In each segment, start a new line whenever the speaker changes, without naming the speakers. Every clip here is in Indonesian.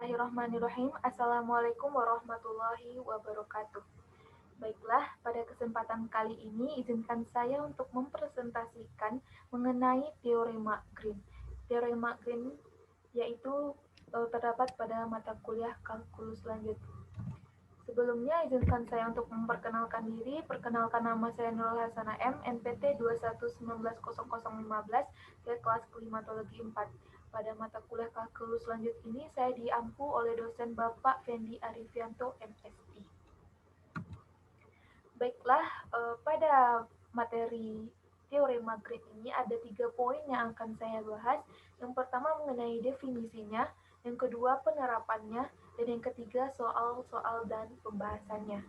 Bismillahirrahmanirrahim. Assalamualaikum warahmatullahi wabarakatuh. Baiklah, pada kesempatan kali ini izinkan saya untuk mempresentasikan mengenai teorema Green. Teorema Green yaitu terdapat pada mata kuliah kalkulus lanjut. Sebelumnya izinkan saya untuk memperkenalkan diri. Perkenalkan, nama saya Nurul Hasanah M, NPT 21190015, dari kelas Klimatologi 4. Pada mata kuliah kalkulus lanjut ini saya diampu oleh dosen Bapak Fendi Arifianto MSI. Baiklah, pada materi teorema Green ini ada 3 poin yang akan saya bahas. Yang pertama mengenai definisinya, yang kedua penerapannya, dan yang ketiga soal-soal dan pembahasannya.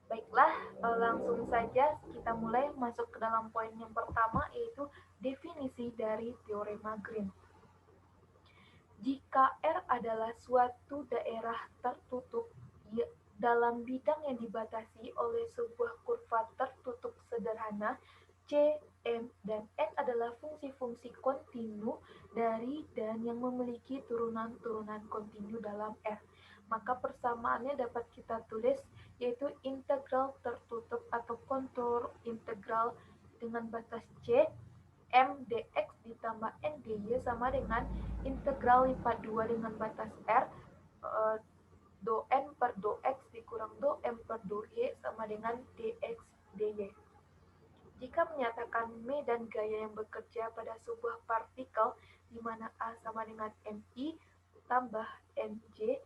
Baiklah, langsung saja kita mulai masuk ke dalam poin yang pertama, yaitu definisi dari teorema Green. Jika R adalah suatu daerah tertutup dalam bidang yang dibatasi oleh sebuah kurva tertutup sederhana, C, M, dan N adalah fungsi-fungsi kontinu dari dan yang memiliki turunan-turunan kontinu dalam R. Maka persamaannya dapat kita tulis, yaitu integral tertutup atau kontur integral dengan batas C M dx ditambah N dy sama dengan integral lipat 2 dengan batas R do N per do X dikurang do M per do Y sama dengan dx dy. Jika menyatakan medan gaya yang bekerja pada sebuah partikel di mana A sama dengan MI tambah MJ,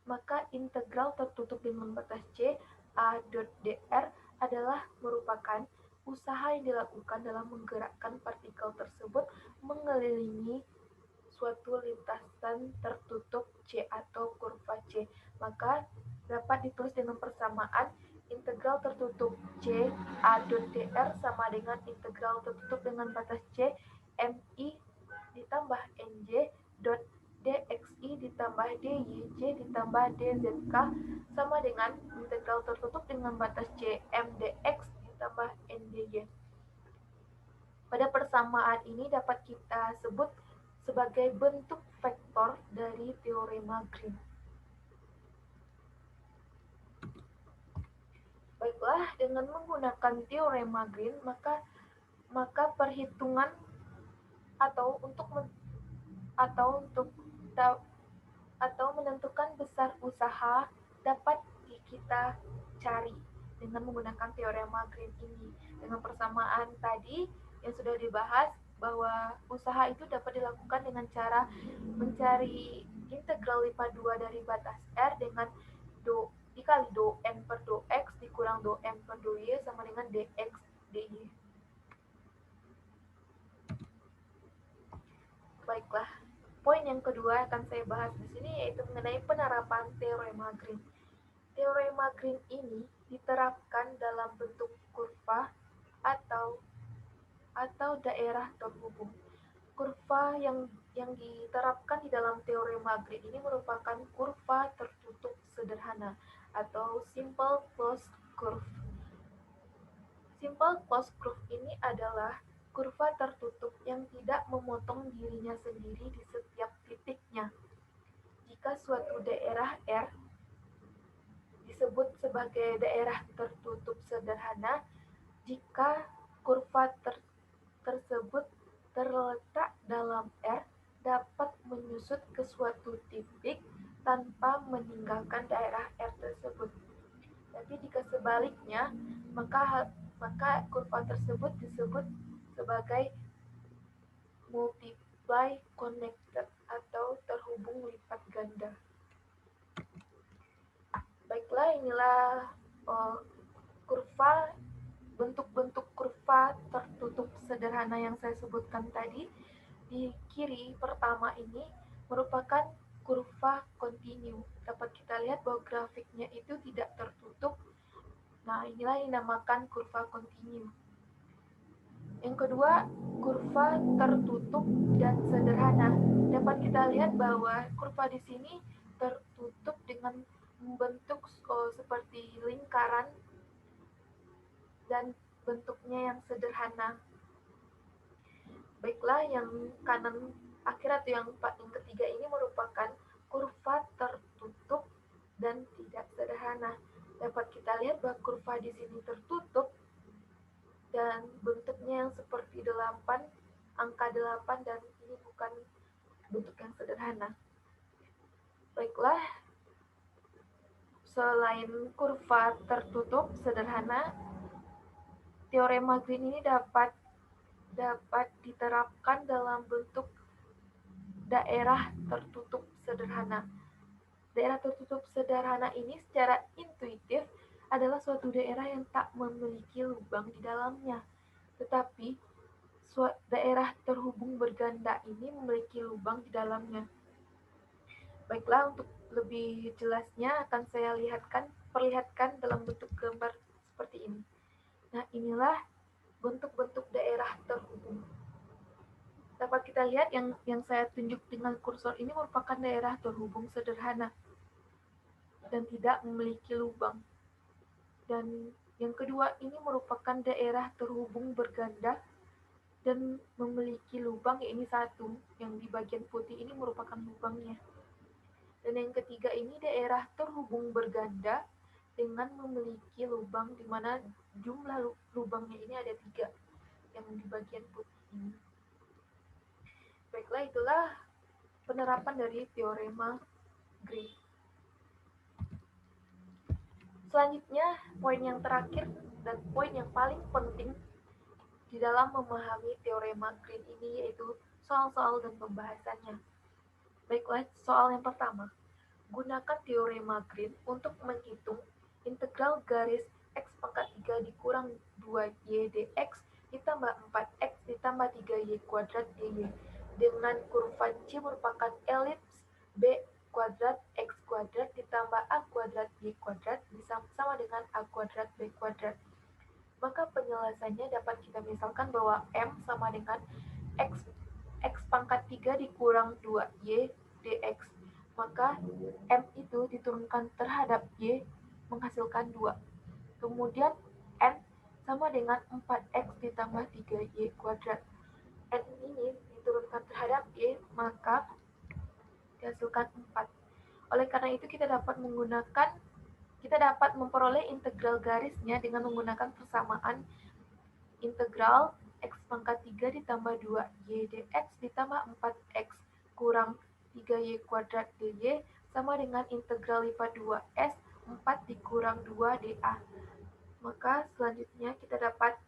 maka integral tertutup dengan batas C A dot dr adalah merupakan usaha yang dilakukan dalam menggerakkan partikel tersebut mengelilingi suatu lintasan tertutup C atau kurva C. Maka dapat ditulis dengan persamaan integral tertutup C A dot dr sama dengan integral tertutup dengan batas C MI ditambah NJ dot dxi ditambah dyj ditambah dzk sama dengan integral tertutup dengan batas C M dx ditambah ndy. Pada persamaan ini dapat kita sebut sebagai bentuk vektor dari teorema Green. Baiklah, dengan menggunakan teorema Green, maka perhitungan atau menentukan besar usaha dapat kita cari dengan menggunakan teorema Green ini. Dengan persamaan tadi yang sudah dibahas, bahwa usaha itu dapat dilakukan dengan cara mencari integral lipat 2 dari batas R dengan dikali do N per do X dikurang do M per do Y sama dengan dx dy. Baiklah, poin yang kedua akan saya bahas di sini yaitu mengenai penerapan teorema Green. Teorema Green ini diterapkan dalam bentuk kurva atau daerah terhubung. Kurva yang diterapkan di dalam teorema Green ini merupakan kurva tertutup sederhana atau simple closed curve. Simple closed curve ini adalah kurva tertutup yang tidak memotong dirinya sendiri di setiap titiknya. Jika suatu daerah R disebut sebagai daerah tertutup sederhana jika kurva tersebut terletak dalam R dapat menyusut ke suatu titik tanpa meninggalkan daerah R tersebut. Tapi jika sebaliknya, maka kurva tersebut disebut sebagai multiply connected atau terhubung lipat ganda. Baiklah, inilah bentuk-bentuk kurva tertutup sederhana yang saya sebutkan tadi. Di kiri pertama ini merupakan kurva kontinu. Dapat kita lihat bahwa grafiknya itu tidak tertutup. Nah, inilah yang dinamakan kurva kontinu. Yang kedua, kurva tertutup dan sederhana. Dapat kita lihat bahwa kurva di sini tertutup dengan membentuk seperti lingkaran dan bentuknya yang sederhana. Baiklah, yang kanan akhir atau yang ketiga ini merupakan kurva tertutup dan tidak sederhana. Dapat kita lihat bahwa kurva di sini tertutup dan bentuknya yang seperti 8, angka 8, dan ini bukan bentuk yang sederhana. Baiklah, selain kurva tertutup sederhana, teorema Green ini dapat diterapkan dalam bentuk daerah tertutup sederhana. Daerah tertutup sederhana ini secara intuitif adalah suatu daerah yang tak memiliki lubang di dalamnya. Tetapi daerah terhubung berganda ini memiliki lubang di dalamnya. Baiklah, untuk lebih jelasnya akan saya perlihatkan dalam bentuk gambar seperti ini. Nah, inilah bentuk-bentuk daerah terhubung. Dapat kita lihat yang saya tunjuk dengan kursor ini merupakan daerah terhubung sederhana dan tidak memiliki lubang. Dan yang kedua ini merupakan daerah terhubung berganda dan memiliki lubang, ini satu, yang di bagian putih ini merupakan lubangnya. Dan yang ketiga ini daerah terhubung berganda dengan memiliki lubang, di mana jumlah lubangnya ini ada 3 yang di bagian putih ini. Baiklah, itulah penerapan dari teorema Green. Selanjutnya, poin yang terakhir dan poin yang paling penting di dalam memahami teorema Green ini yaitu soal-soal dan pembahasannya. Baiklah, soal yang pertama. Gunakan teorema Green untuk menghitung integral garis x pangkat 3 dikurang 2y dx ditambah 4x ditambah 3y kuadrat dy dengan kurva C merupakan elips b kuadrat x kuadrat ditambah a kuadrat y kuadrat sama dengan a kuadrat b kuadrat. Maka penyelesaiannya dapat kita misalkan bahwa M sama dengan x pangkat 3 dikurang 2y dx. Maka M itu diturunkan terhadap Y menghasilkan 2. Kemudian N sama dengan 4x ditambah 3y kuadrat. N ini diturunkan terhadap Y, maka dihasilkan 4. Oleh karena itu kita dapat memperoleh integral garisnya dengan menggunakan persamaan integral x pangkat 3 ditambah 2y dx ditambah 4x kurang 3y kuadrat dy sama dengan integral lipat 2s 4 dikurang 2 dA. Maka selanjutnya kita dapat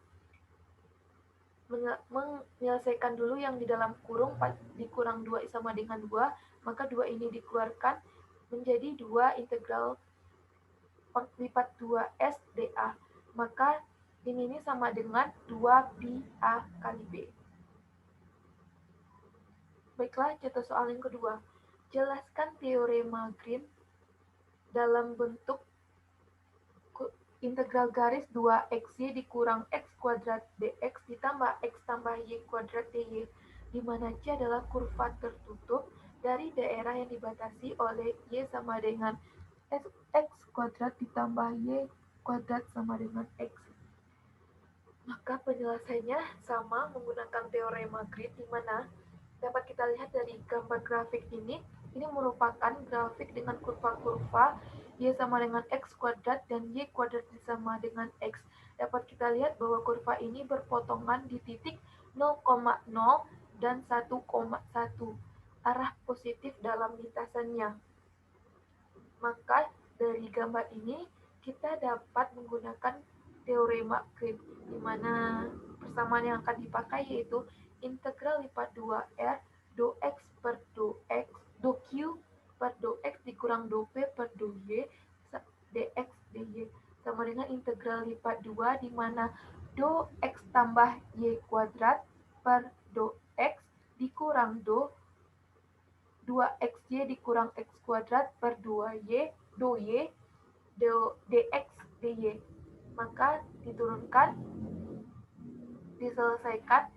menyelesaikan dulu yang di dalam kurung 4 dikurang 2 sama dengan 2, maka 2 ini dikeluarkan menjadi 2 integral lipat 2s dA. Maka ini sama dengan 2 pi A kali B. Baiklah, contoh soal yang kedua. Jelaskan teorema Green dalam bentuk integral garis 2xy dikurang x kuadrat dx ditambah x tambah y kuadrat dy, di mana C adalah kurva tertutup dari daerah yang dibatasi oleh y sama dengan x kuadrat ditambah y kuadrat sama dengan x. Maka penyelesaiannya sama menggunakan teorema Green, di mana dapat kita lihat dari gambar grafik ini merupakan grafik dengan kurva-kurva y sama dengan x kuadrat dan y kuadrat sama dengan x. Dapat kita lihat bahwa kurva ini berpotongan di titik 0,0 dan 1,1 arah positif dalam lintasannya. Maka dari gambar ini kita dapat menggunakan teorema Green, di mana persamaan yang akan dipakai yaitu integral lipat 2R do x per do q per do x dikurang do p per do y dx dy sama dengan integral lipat 2 di mana do x tambah y kuadrat per do x dikurang do 2xy dikurang x kuadrat per 2y do y dx dy. Maka diturunkan, diselesaikan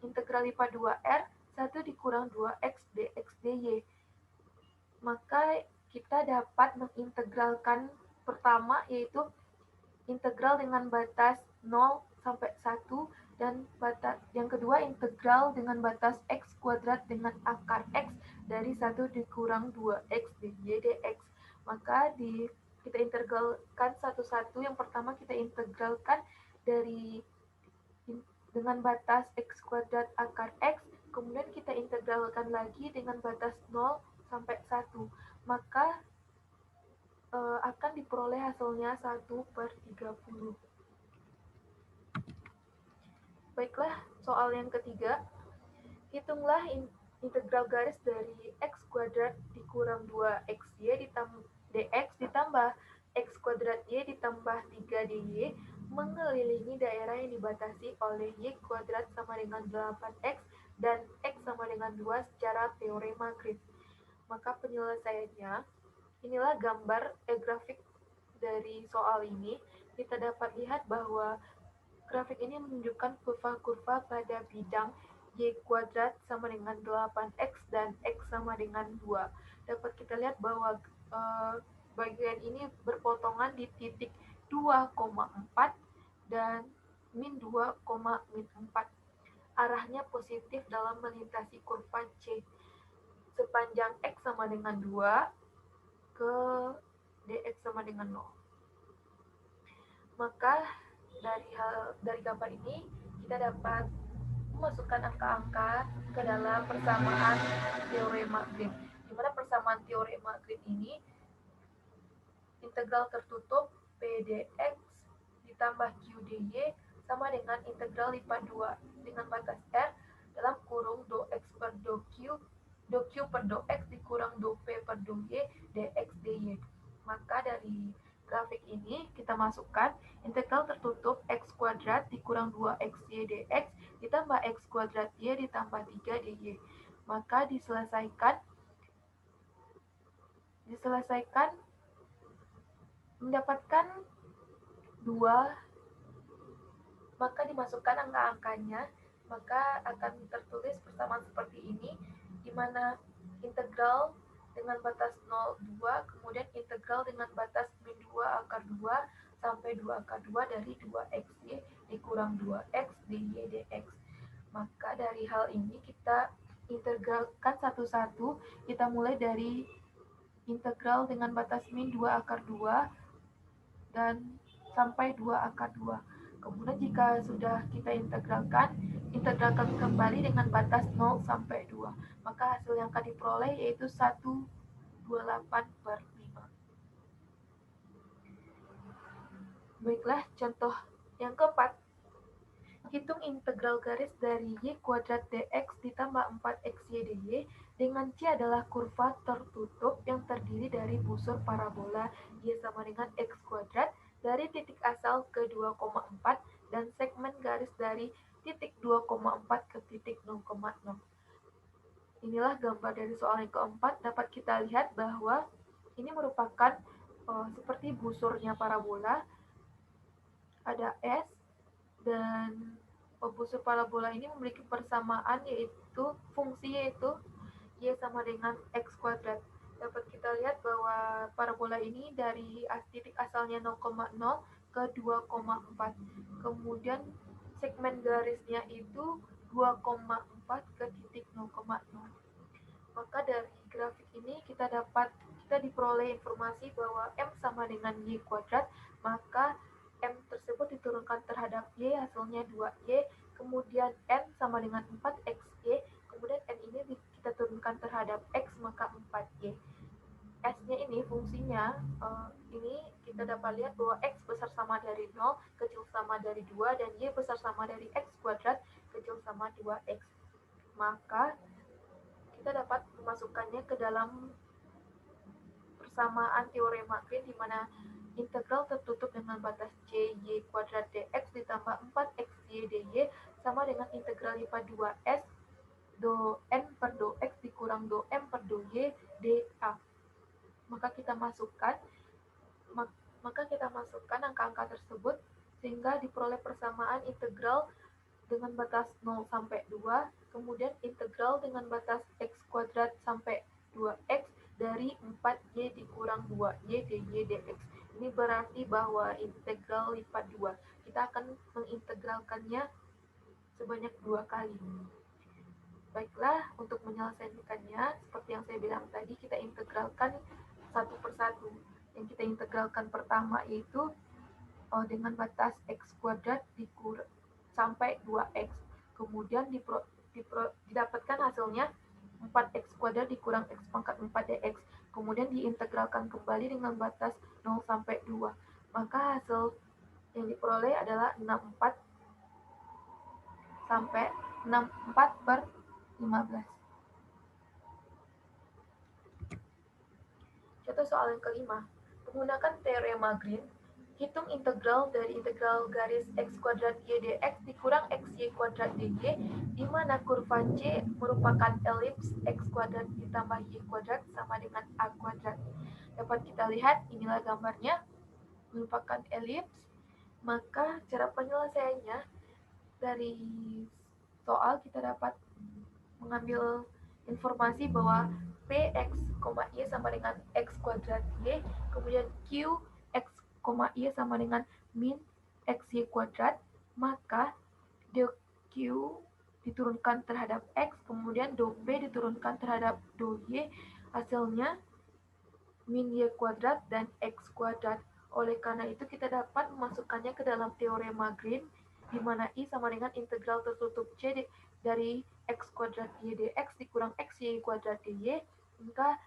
integral lipat 2R 1 dikurang 2x dx dy. Maka kita dapat mengintegralkan pertama yaitu integral dengan batas 0 sampai 1 Dan yang kedua, integral dengan batas x kuadrat dengan akar x dari 1 dikurang 2x dy dx. Maka kita integralkan satu-satu. Yang pertama kita integralkan dari dengan batas x kuadrat akar x, kemudian kita integralkan lagi dengan batas 0 sampai 1. Maka akan diperoleh hasilnya 1/30. Baiklah, soal yang ketiga. Hitunglah integral garis dari x kuadrat dikurang 2xy dx ditambah x kuadrat y ditambah 3 dy mengelilingi daerah yang dibatasi oleh y kuadrat sama dengan 8x dan x sama dengan 2 secara teorema grid. Maka penyelesaiannya, inilah gambar grafik dari soal ini. Kita dapat lihat bahwa grafik ini menunjukkan kurva-kurva pada bidang y kuadrat sama dengan 8x dan x sama dengan 2. Dapat kita lihat bahwa bagian ini berpotongan di titik 2,4 dan min 2,4. Arahnya positif dalam melintasi kurva C sepanjang x sama dengan 2 ke dx sama dengan 0. Maka dari gambar ini kita dapat memasukkan angka-angka ke dalam persamaan teorema grid. Di mana persamaan teorema grid ini integral tertutup P dx ditambah Q dy sama dengan integral lipat 2 dengan batas R dalam kurung do x per do Q per do x dikurang do P per do Y dx dy. Maka dari grafik ini kita masukkan integral tertutup x kuadrat dikurang 2xy dx ditambah x kuadrat y ditambah 3 dy. Maka diselesaikan mendapatkan 2, maka dimasukkan angka-angkanya, maka akan tertulis persamaan seperti ini, di mana integral dengan batas 0, 2, kemudian integral dengan batas min 2 akar 2 sampai 2 akar 2 dari 2xy dikurang 2x dy dx. Maka dari hal ini kita integralkan satu-satu. Kita mulai dari integral dengan batas min 2 akar 2 dan sampai 2 akar 2. Kemudian jika sudah kita integralkan kembali dengan batas 0 sampai 2. Maka hasil yang akan diperoleh yaitu 1/28/5. Baiklah, contoh yang keempat. Hitung integral garis dari y kuadrat dx ditambah 4xy dy dengan C adalah kurva tertutup yang terdiri dari busur parabola y sama dengan x kuadrat dari titik asal ke 2,4 dan segmen garis dari titik 2,4 ke titik 0,6. Inilah gambar dari soal yang keempat. Dapat kita lihat bahwa ini merupakan seperti busurnya parabola. Ada S dan busur parabola ini memiliki persamaan yaitu y sama dengan x kuadrat. Dapat kita lihat bahwa parabola ini dari titik asalnya 0,0 ke 2,4. Kemudian segmen garisnya itu 2,4 ke titik 0,0. Maka dari grafik ini kita diperoleh informasi bahwa M sama dengan Y kuadrat, maka M tersebut diturunkan terhadap Y, hasilnya 2Y, kemudian N sama dengan 4XY, kemudian N ini kita turunkan terhadap X, maka 4Y. S-nya ini fungsinya, ini kita dapat lihat bahwa X besar sama dari 0, kecil sama dari 2, dan Y besar sama dari X kuadrat, kecil sama 2X. Maka kita dapat memasukkannya ke dalam persamaan teorema grid di mana integral tertutup dengan batas C y kuadrat dx ditambah 4xy dy sama dengan integral lipat 2s do n per do x dikurang do m per do y dA. Maka kita masukkan angka-angka tersebut sehingga diperoleh persamaan integral dengan batas 0 sampai 2, kemudian integral dengan batas x kuadrat sampai 2x dari 4y dikurang 2y dy dx. Ini berarti bahwa integral lipat 2. Kita akan mengintegralkannya sebanyak 2 kali. Baiklah, untuk menyelesaikannya, seperti yang saya bilang tadi, kita integralkan satu persatu. Yang kita integralkan pertama yaitu dengan batas x kuadrat sampai 2x. Kemudian didapatkan hasilnya 4x kuadrat dikurang x pangkat 4 dx. Kemudian diintegralkan kembali dengan batas 0 sampai 2. Maka hasil yang diperoleh adalah 64 sampai 64 per 15. Contoh soal yang kelima. Menggunakan teorema Green, hitung integral dari integral garis x kuadrat y dx dikurang xy kuadrat dy, di mana kurva C merupakan elips x kuadrat ditambah y kuadrat sama dengan a kuadrat. Dapat kita lihat, inilah gambarnya, merupakan elips. Maka cara penyelesaiannya, dari soal kita dapat mengambil informasi bahwa Px, Y sama dengan X kuadrat Y, kemudian Q, X, Y sama dengan min XY kuadrat, maka dQ diturunkan terhadap X, kemudian do P diturunkan terhadap do Y, hasilnya min Y kuadrat dan X kuadrat. Oleh karena itu kita dapat memasukkannya ke dalam teorema Green, di mana I sama dengan integral tertutup C dari x kuadrat y dx dikurang xy kuadrat dy, maka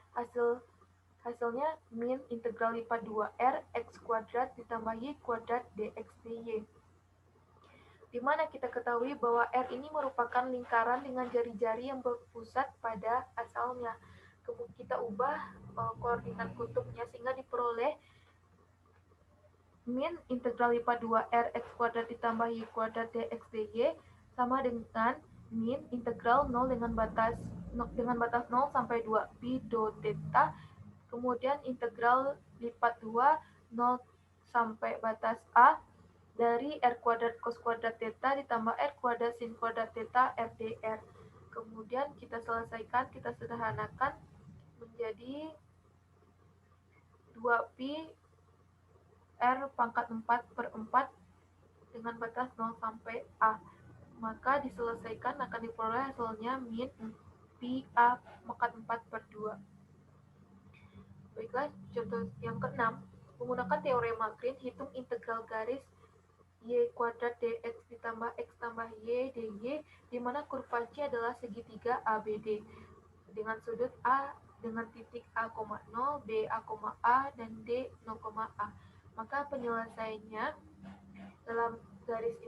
hasilnya min integral lipat 2r x kuadrat ditambah y kuadrat dx dy. Di mana kita ketahui bahwa R ini merupakan lingkaran dengan jari-jari yang berpusat pada asalnya. Kemudian kita ubah koordinat kutubnya sehingga diperoleh min integral lipat 2r x kuadrat ditambah y kuadrat dx dy sama dengan min integral 0 dengan batas 0 sampai 2 pi do theta, kemudian integral lipat 2 0 sampai batas a dari r kuadrat cos kuadrat theta ditambah r kuadrat sin kuadrat theta r dr. Kemudian kita selesaikan, kita sederhanakan menjadi 2 pi r pangkat 4 per 4 dengan batas 0 sampai a. Maka diselesaikan akan diperoleh hasilnya min pi a pangkat 4 per 2. Baiklah, contoh yang keenam. Menggunakan teorema Green, hitung integral garis y kuadrat dx ditambah x tambah y dy, di mana kurva C adalah segitiga ABD dengan sudut A dengan titik A, 0, B, A, dan D, 0, A. Maka penyelesaiannya dalam garis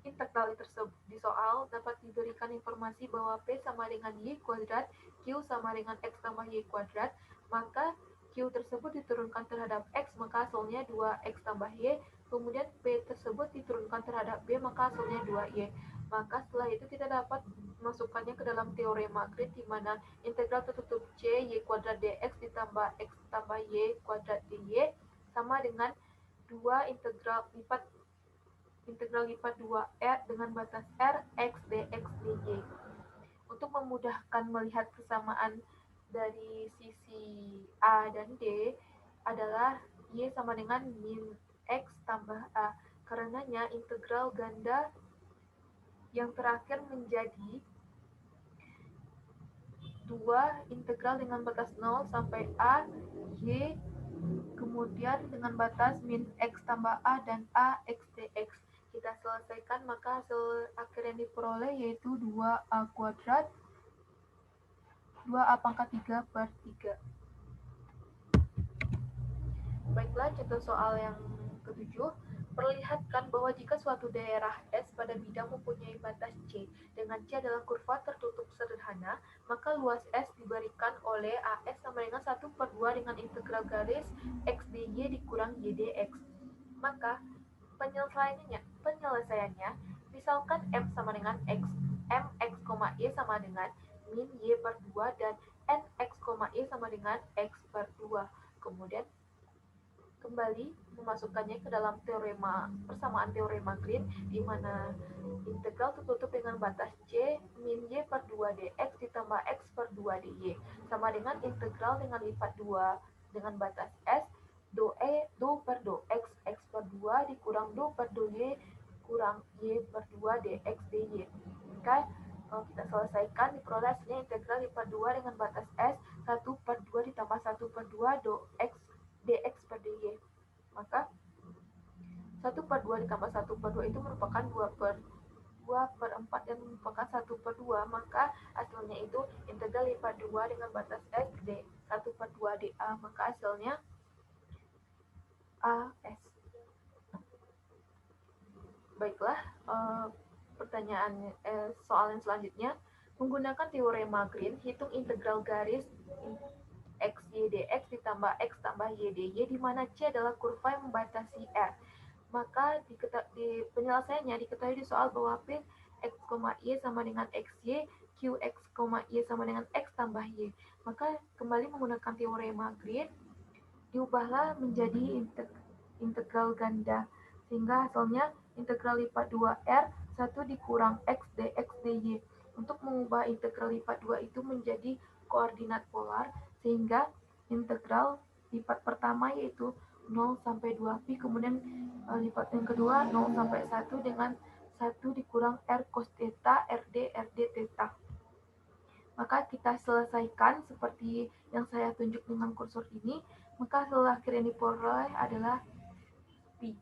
integral tersebut di soal dapat diberikan informasi bahwa P sama dengan Y kuadrat, Q sama dengan X tambah Y kuadrat, maka Q tersebut diturunkan terhadap X, maka hasilnya 2X tambah Y, kemudian P tersebut diturunkan terhadap B, maka hasilnya 2Y. Maka setelah itu kita dapat memasukkannya ke dalam teorema Green, di mana integral tertutup C Y kuadrat dx ditambah X tambah Y kuadrat dy sama dengan 2 integral lipat 2r dengan batas r x dx dy. Untuk memudahkan melihat kesamaan dari sisi A dan D adalah y sama dengan min x tambah a. Karenanya integral ganda yang terakhir menjadi 2 integral dengan batas 0 sampai a y, kemudian dengan batas min x tambah a dan a x dx. Kita selesaikan, maka hasil akhir yang diperoleh yaitu 2a kuadrat 2a pangkat 3 per 3. Baiklah, contoh soal yang ketujuh. Perlihatkan bahwa jika suatu daerah S pada bidang mempunyai batas C, dengan C adalah kurva tertutup sederhana, maka luas S diberikan oleh AS sama dengan 1 per 2 dengan integral garis X dy dikurang Y dx. Maka penyelesaiannya, misalkan M sama dengan X, Mx, Y sama dengan min Y per 2 dan Nx, Y sama dengan X per 2. Kemudian kembali memasukkannya ke dalam persamaan teorema Green, di mana integral tertutup dengan batas C min Y per 2 dx ditambah X per 2 dy sama dengan integral dengan lipat 2 dengan batas S do per do X per 2 dikurang do per do Y kurang Y per 2 dx dy. Maka kita selesaikan, diperoleh hasilnya integral y per 2 dengan batas S 1 per 2 ditambah 1 per 2 x dx per dy. Maka 1 per 2 ditambah 1 per 2 itu merupakan 2 per 4 yang merupakan 1 per 2, maka hasilnya itu integral y per 2 dengan batas S d 1 per 2 dA, maka hasilnya AS. Baiklah, soal yang selanjutnya, menggunakan teorema Green, hitung integral garis x y dx ditambah x tambah y dy, di mana C adalah kurva yang membatasi R. Maka di penyelesaiannya diketahui di soal bahwa P x, y sama dengan xy, q x, y sama dengan x tambah y. Maka kembali menggunakan teorema Green, diubahlah menjadi integral ganda, sehingga hasilnya integral lipat 2R 1 dikurang x dx dy. Untuk mengubah integral lipat 2 itu menjadi koordinat polar, sehingga integral lipat pertama yaitu 0 sampai 2pi, kemudian lipat yang kedua 0 sampai 1 dengan 1 dikurang R cos theta RD theta. Maka kita selesaikan seperti yang saya tunjuk dengan kursor ini, maka hasil akhir yang diperoleh adalah pi.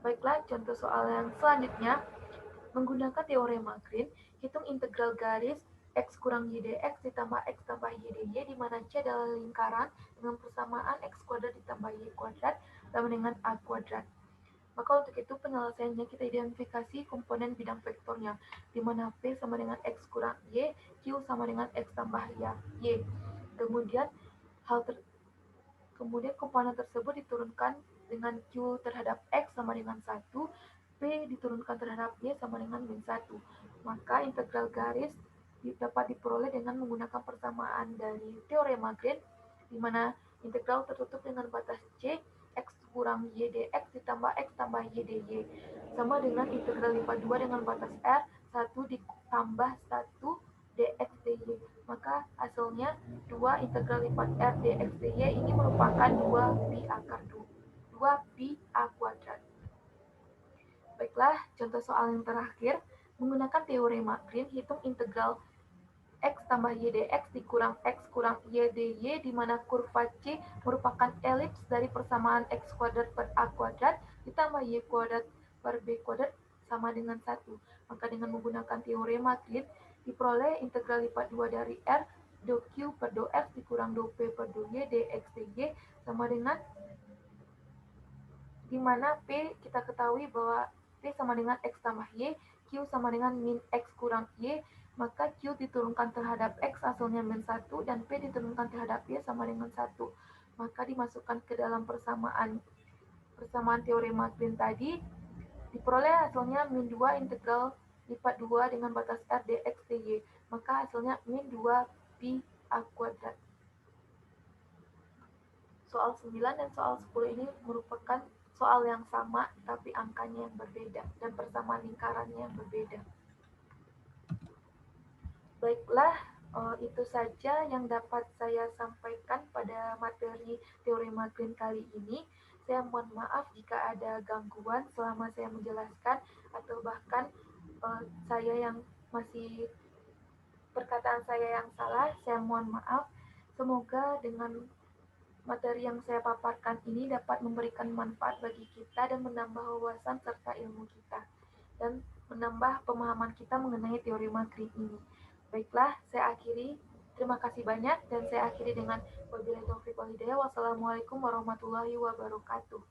Baiklah, contoh soal yang selanjutnya, menggunakan teorema Green, hitung integral garis x kurang y dx ditambah x tambah y dy, di mana C adalah lingkaran dengan persamaan x kuadrat ditambah y kuadrat sama dengan a kuadrat. Maka untuk itu penyelesaiannya kita identifikasi komponen bidang vektornya, di mana P sama dengan x kurang y, Q sama dengan x tambah y. Kemudian komponen tersebut diturunkan dengan Q terhadap X sama dengan 1, P diturunkan terhadap Y sama dengan min 1. Maka integral garis dapat diperoleh dengan menggunakan persamaan dari teorema Green, di mana integral tertutup dengan batas C, X kurang Y dx ditambah X tambah Y dy, sama dengan integral lipat 2 dengan batas R, 1 ditambah 1 dx dy. Maka hasilnya 2 integral lipat R dx dy ini merupakan 2pi akar 2pi a kuadrat. Baiklah, contoh soal yang terakhir, menggunakan teorema Green, hitung integral x tambah y dx dikurang x kurang y dy, di mana kurva C merupakan elips dari persamaan x kuadrat per a kuadrat ditambah y kuadrat per b kuadrat sama dengan 1. Maka dengan menggunakan teorema Green, diperoleh integral lipat 2 dari R do Q per do X dikurang do P per do Y dx dy sama dengan, di mana P kita ketahui bahwa P sama dengan X tambah Y, Q sama dengan min X kurang Y, maka Q diturunkan terhadap X hasilnya min 1, dan P diturunkan terhadap Y sama dengan 1. Maka dimasukkan ke dalam persamaan teorema Green tadi, diperoleh hasilnya min 2 integral lipat 2 dengan batas R dx dy. Maka hasilnya min 2 pi a kuadrat. Soal 9 dan soal 10 ini merupakan soal yang sama, tapi angkanya yang berbeda dan persamaan lingkarannya yang berbeda. Baiklah, itu saja yang dapat saya sampaikan pada materi teorema Green kali ini. Saya mohon maaf jika ada gangguan selama saya menjelaskan, atau bahkan saya yang masih perkataan saya yang salah, saya mohon maaf. Semoga dengan materi yang saya paparkan ini dapat memberikan manfaat bagi kita dan menambah wawasan serta ilmu kita, dan menambah pemahaman kita mengenai teorema Green ini. Baiklah, saya akhiri. Terima kasih banyak, dan saya akhiri dengan wabillahi taufiq wal hidayah. Wassalamualaikum warahmatullahi wabarakatuh.